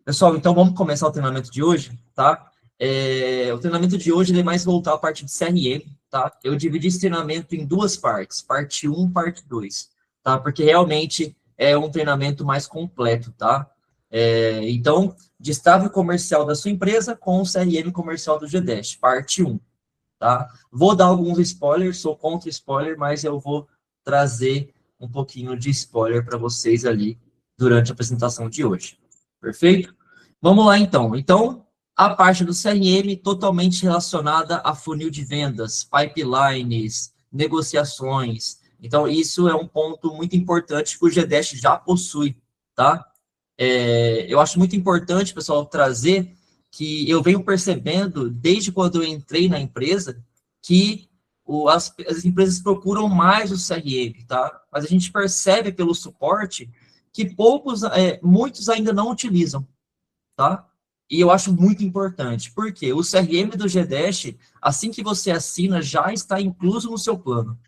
Pessoal, então vamos começar o treinamento de hoje, tá? O treinamento de hoje ele é mais voltado à parte de CRM, tá? Eu dividi esse treinamento em duas partes, parte 1 e parte 2, tá? Porque realmente é um treinamento mais completo, tá? Então, destaque comercial da sua empresa com o CRM comercial do GDash, parte 1, tá? Vou dar alguns spoilers, sou contra spoiler, mas eu vou trazer um pouquinho de spoiler para vocês ali durante a apresentação de hoje. Perfeito? Vamos lá, então. Então, a parte do CRM totalmente relacionada a funil de vendas, pipelines, negociações. Então, isso é um ponto muito importante que o GDash já possui, tá? Eu acho muito importante, pessoal, trazer que eu venho percebendo, desde quando eu entrei na empresa, que as empresas procuram mais o CRM, tá? Mas a gente percebe pelo suporte que muitos ainda não utilizam, tá? E eu acho muito importante, porque o CRM do GDash, assim que você assina, já está incluso no seu plano,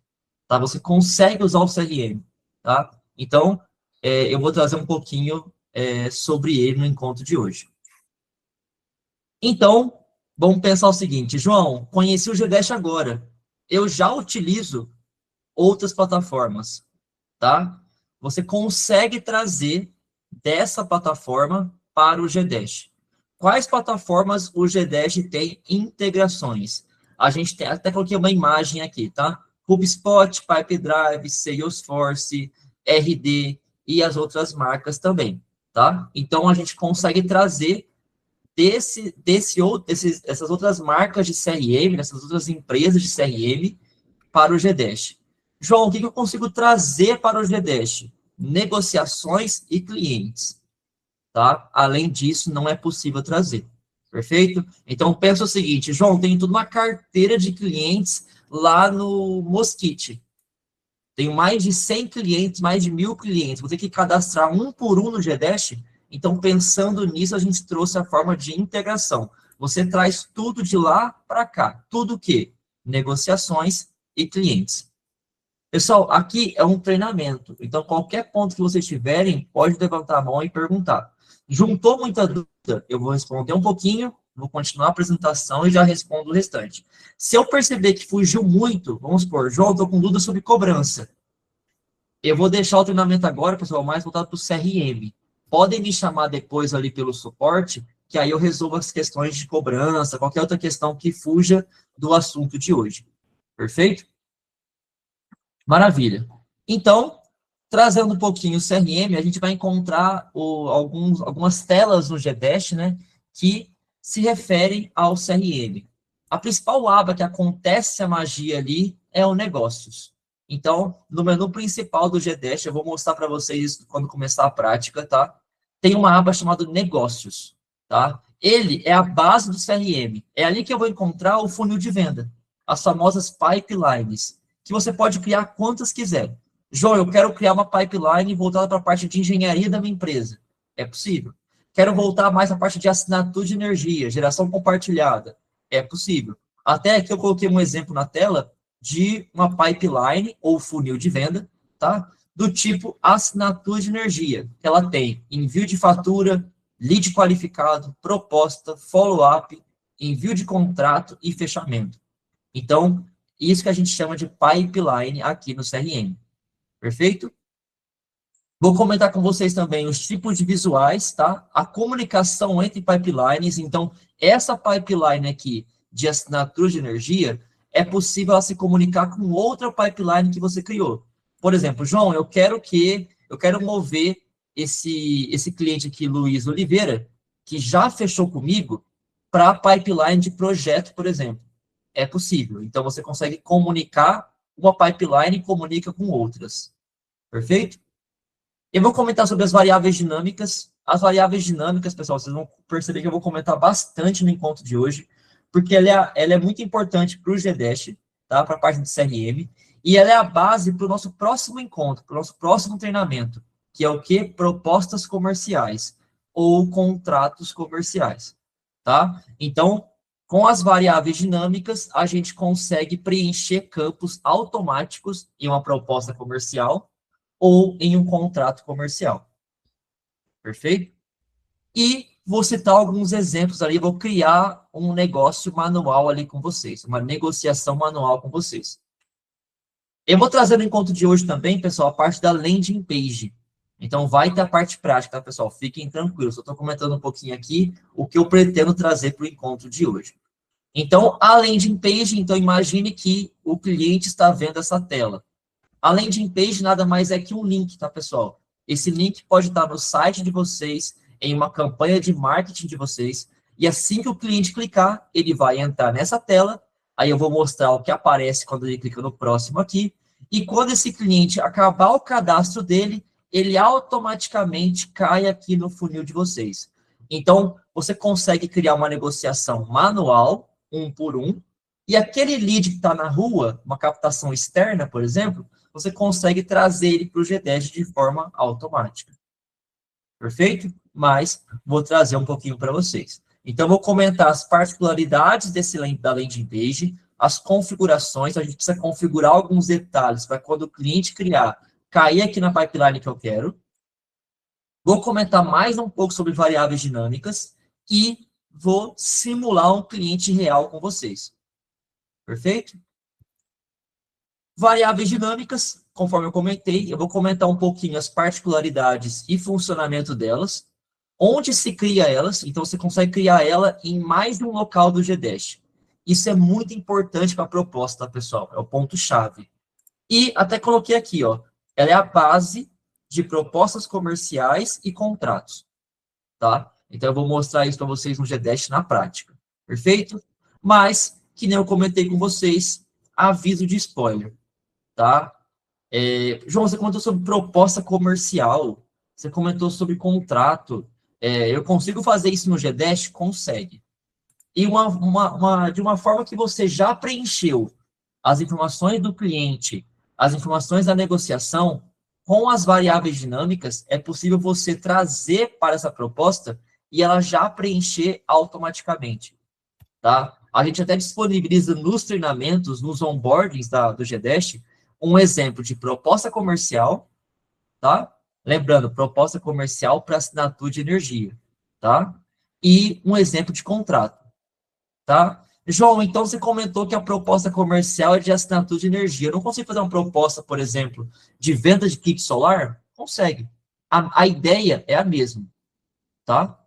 tá? Você consegue usar o CRM, tá? Então, eu vou trazer um pouquinho sobre ele no encontro de hoje. Então, vamos pensar o seguinte, João, conheci o GDash agora, eu já utilizo outras plataformas, tá? Você consegue trazer dessa plataforma para o GDash. Quais plataformas o GDash tem integrações? A gente tem, até coloquei uma imagem aqui, tá? HubSpot, Pipedrive, Salesforce, RD e as outras marcas também, tá? Então, a gente consegue trazer essas outras marcas de CRM, essas outras empresas de CRM para o GDash. João, o que eu consigo trazer para o GDash? Negociações e clientes, tá? Além disso, não é possível trazer, perfeito? Então, pensa o seguinte, João, tem toda uma carteira de clientes lá no Mosquite. Tenho mais de 100 clientes, mais de 1.000 clientes. Vou ter que cadastrar um por um no GDash. Então, pensando nisso, a gente trouxe a forma de integração. Você traz tudo de lá para cá. Tudo o quê? Negociações e clientes. Pessoal, aqui é um treinamento. Então, qualquer ponto que vocês tiverem, pode levantar a mão e perguntar. Juntou muita dúvida? Eu vou responder um pouquinho, vou continuar a apresentação e já respondo o restante. Se eu perceber que fugiu muito, vamos supor, João, estou com dúvida sobre cobrança. Eu vou deixar o treinamento agora, pessoal, mais voltado para o CRM. Podem me chamar depois ali pelo suporte, que aí eu resolvo as questões de cobrança, qualquer outra questão que fuja do assunto de hoje. Perfeito? Maravilha. Então, trazendo um pouquinho o CRM, a gente vai encontrar algumas telas no GDash, né, que se referem ao CRM. A principal aba que acontece a magia ali é o Negócios. Então, no menu principal do GDash, eu vou mostrar para vocês quando começar a prática, tá? Tem uma aba chamada Negócios, tá? Ele é a base do CRM. É ali que eu vou encontrar o funil de venda, as famosas pipelines, que você pode criar quantas quiser. João, eu quero criar uma pipeline voltada para a parte de engenharia da minha empresa. É possível. Quero voltar mais à parte de assinatura de energia, geração compartilhada. É possível. Até aqui eu coloquei um exemplo na tela de uma pipeline ou funil de venda, tá? Do tipo assinatura de energia. Ela tem envio de fatura, lead qualificado, proposta, follow-up, envio de contrato e fechamento. Então, isso que a gente chama de pipeline aqui no CRM. Perfeito? Vou comentar com vocês também os tipos de visuais, tá? A comunicação entre pipelines. Então, essa pipeline aqui de assinatura de energia, é possível ela se comunicar com outra pipeline que você criou. Por exemplo, João, eu quero mover esse cliente aqui, Luiz Oliveira, que já fechou comigo, para a pipeline de projeto, por exemplo. É possível. Então, você consegue comunicar uma pipeline e comunica com outras. Perfeito? Eu vou comentar sobre as variáveis dinâmicas. As variáveis dinâmicas, pessoal, vocês vão perceber que eu vou comentar bastante no encontro de hoje, porque ela é muito importante para o GDash, tá? Para a parte do CRM, e ela é a base para o nosso próximo encontro, para o nosso próximo treinamento, que é o quê? Propostas comerciais ou contratos comerciais, tá? Então, com as variáveis dinâmicas, a gente consegue preencher campos automáticos em uma proposta comercial ou em um contrato comercial. Perfeito? E vou citar alguns exemplos ali, vou criar um negócio manual ali com vocês, uma negociação manual com vocês. Eu vou trazer no encontro de hoje também, pessoal, a parte da landing page. Então, vai ter a parte prática, tá, pessoal? Fiquem tranquilos. Eu estou comentando um pouquinho aqui o que eu pretendo trazer para o encontro de hoje. Então, a landing page, então, imagine que o cliente está vendo essa tela. A landing page nada mais é que um link, tá, pessoal? Esse link pode estar no site de vocês, em uma campanha de marketing de vocês, e assim que o cliente clicar, ele vai entrar nessa tela, aí eu vou mostrar o que aparece quando ele clica no próximo aqui, e quando esse cliente acabar o cadastro dele, ele automaticamente cai aqui no funil de vocês. Então, você consegue criar uma negociação manual, um por um, e aquele lead que está na rua, uma captação externa, por exemplo, você consegue trazer ele para o GDash de forma automática. Perfeito? Mas vou trazer um pouquinho para vocês. Então, vou comentar as particularidades da landing page, as configurações, a gente precisa configurar alguns detalhes para quando o cliente criar, cair aqui na pipeline que eu quero. Vou comentar mais um pouco sobre variáveis dinâmicas e vou simular um cliente real com vocês. Perfeito? Variáveis dinâmicas, conforme eu comentei, eu vou comentar um pouquinho as particularidades e funcionamento delas, onde se cria elas, então você consegue criar ela em mais de um local do GDash. Isso é muito importante para a proposta, tá, pessoal? É o ponto-chave. E até coloquei aqui, ó, ela é a base de propostas comerciais e contratos, tá? Então eu vou mostrar isso para vocês no GDash na prática, perfeito? Mas, que nem eu comentei com vocês, aviso de spoiler, tá? João, você comentou sobre proposta comercial, você comentou sobre contrato. Eu consigo fazer isso no GDash? Consegue. E de uma forma que você já preencheu as informações do cliente, as informações da negociação, com as variáveis dinâmicas, é possível você trazer para essa proposta e ela já preencher automaticamente, tá? A gente até disponibiliza nos treinamentos, nos onboardings do GDash, um exemplo de proposta comercial, tá? Lembrando, proposta comercial para assinatura de energia, tá? E um exemplo de contrato, tá? João, então você comentou que a proposta comercial é de assinatura de energia. Eu não consigo fazer uma proposta, por exemplo, de venda de kit solar? Consegue. A ideia é a mesma, tá?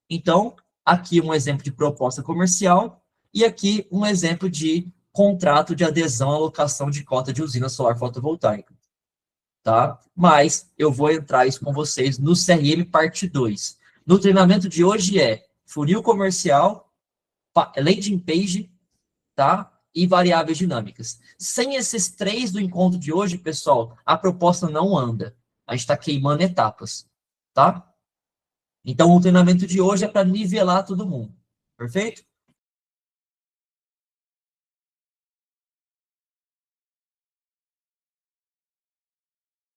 Então, aqui um exemplo de proposta comercial e aqui um exemplo de contrato de adesão à locação de cota de usina solar fotovoltaica, tá? Mas eu vou entrar isso com vocês no CRM parte 2. No treinamento de hoje é funil comercial, landing page, tá? E variáveis dinâmicas. Sem esses três do encontro de hoje, pessoal, a proposta não anda. A gente está queimando etapas, tá? Então, o treinamento de hoje é para nivelar todo mundo. Perfeito?